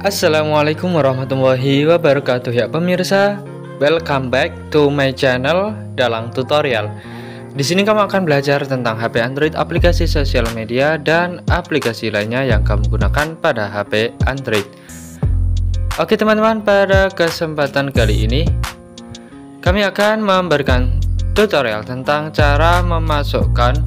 Assalamualaikum warahmatullahi wabarakatuh ya pemirsa. Welcome back to my channel Dalang Tutorial. Di sini kamu akan belajar tentang HP Android, aplikasi sosial media dan aplikasi lainnya yang kamu gunakan pada HP Android. Oke teman-teman, pada kesempatan kali ini kami akan memberikan tutorial tentang cara memasukkan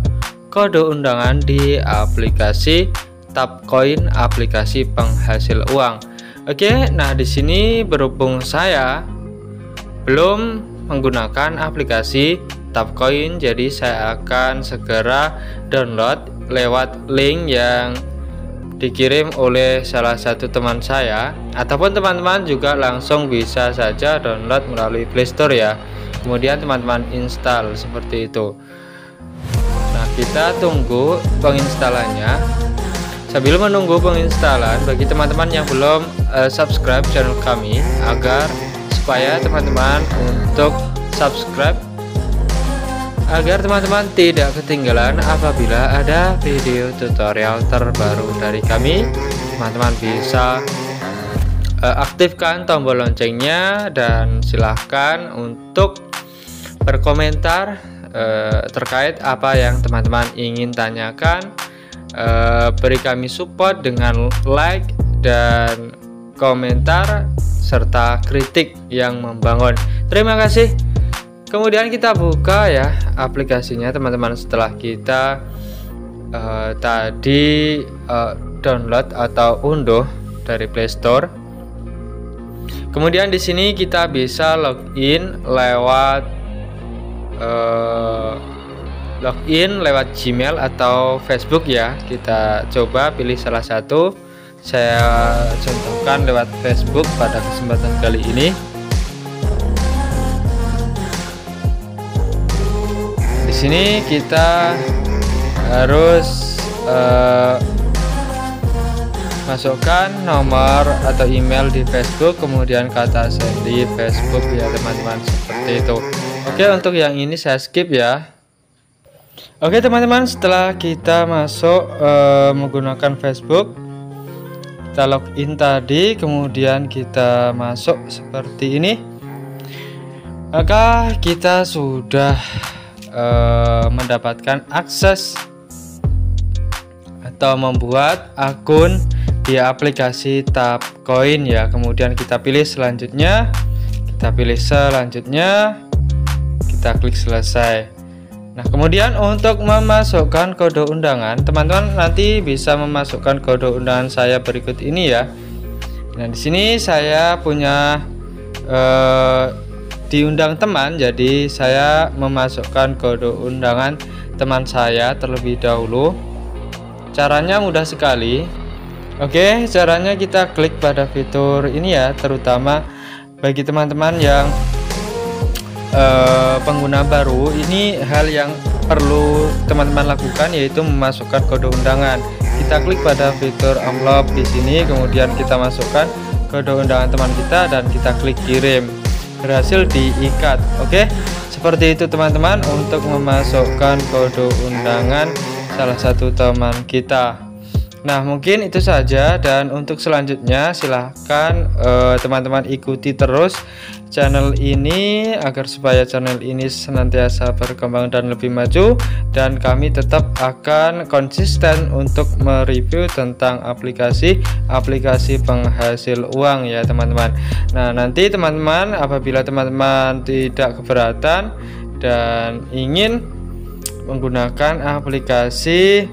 kode undangan di aplikasi Tapcoin, aplikasi penghasil uang. Oke, nah di sini berhubung saya belum menggunakan aplikasi Tapcoin, jadi saya akan segera download lewat link yang dikirim oleh salah satu teman saya, ataupun teman-teman juga langsung bisa saja download melalui Play Store ya. Kemudian teman-teman install seperti itu. Nah, kita tunggu penginstalannya. Sambil menunggu penginstalan, bagi teman-teman yang belum subscribe channel kami, supaya teman-teman untuk subscribe agar teman-teman tidak ketinggalan apabila ada video tutorial terbaru dari kami. Teman-teman bisa aktifkan tombol loncengnya dan silahkan untuk berkomentar terkait apa yang teman-teman ingin tanyakan. Beri kami support dengan like dan komentar serta kritik yang membangun. Terima kasih. Kemudian kita buka ya aplikasinya teman-teman, setelah kita tadi download atau unduh dari Play Store. Kemudian di sini kita bisa login lewat Gmail atau Facebook ya. Kita coba pilih salah satu. Saya contohkan lewat Facebook pada kesempatan kali ini. Di sini kita harus masukkan nomor atau email di Facebook, kemudian kata send di Facebook ya teman-teman, seperti itu. Oke, untuk yang ini saya skip ya. Oke teman-teman, setelah kita masuk menggunakan Facebook, kita login tadi, kemudian kita masuk seperti ini, maka kita sudah mendapatkan akses atau membuat akun di aplikasi Tapcoin ya. Kemudian kita pilih selanjutnya, kita klik selesai. Nah, kemudian untuk memasukkan kode undangan, teman-teman nanti bisa memasukkan kode undangan saya berikut ini ya. Nah, di sini saya punya diundang teman, jadi saya memasukkan kode undangan teman saya terlebih dahulu. Caranya mudah sekali. Oke, caranya kita klik pada fitur ini ya, terutama bagi teman-teman yang pengguna baru, ini hal yang perlu teman-teman lakukan yaitu memasukkan kode undangan. Kita klik pada fitur envelope di sini, kemudian kita masukkan kode undangan teman kita dan kita klik kirim. Berhasil diikat. Oke, seperti itu teman-teman untuk memasukkan kode undangan salah satu teman kita. Nah, mungkin itu saja, dan untuk selanjutnya silahkan teman-teman ikuti terus channel ini agar supaya channel ini senantiasa berkembang dan lebih maju, dan kami tetap akan konsisten untuk mereview tentang aplikasi penghasil uang ya teman-teman. Nah, nanti teman-teman apabila teman-teman tidak keberatan dan ingin menggunakan aplikasi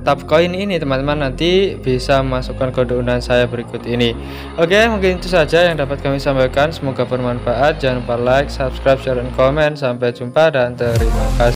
Tapcoin ini, teman-teman nanti bisa masukkan kode undangan saya berikut ini. Oke, mungkin itu saja yang dapat kami sampaikan. Semoga bermanfaat. Jangan lupa like, subscribe, share, dan komen. Sampai jumpa dan terima kasih.